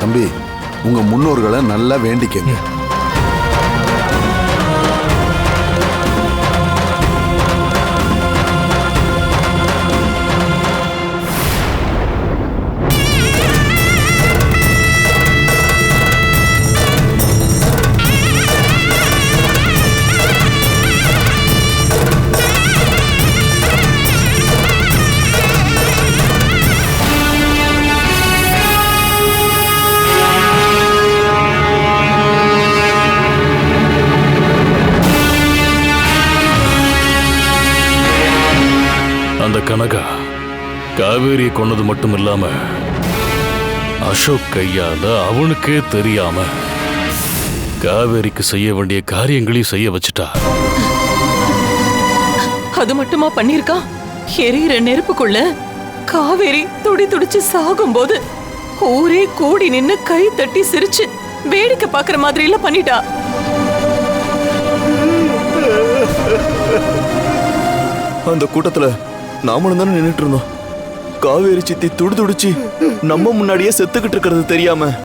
தம்பி, உங்க முன்னோர்களை நல்லா வேண்டிக்கங்க. அந்த கனகா காவேரி கொன்னது மட்டும் இல்லாம அசோக் கையால அவனுக்கே தெரியாம காவேரிக்கு செய்ய வேண்டிய காரியங்களையும் செய்ய வச்சுட்டா. அது மட்டுமா பண்ணிருக்கா? எரியிற நெருப்புக்குள்ள காவேரி துடி துடிச்சு சாகும் போது ஊரே கூடி நின்னு கை தட்டி சிரிச்சு வேடிக்கை பாக்குற மாதிரி எல்லாம் பண்ணிட்டா. அந்த கூட்டத்துல நாமளும் தானே நின்னுட்டு இருந்தோம். காவேரி சித்தி துடி துடிச்சு நம்ம முன்னாடியே செத்துக்கிட்டு இருக்கிறது தெரியாம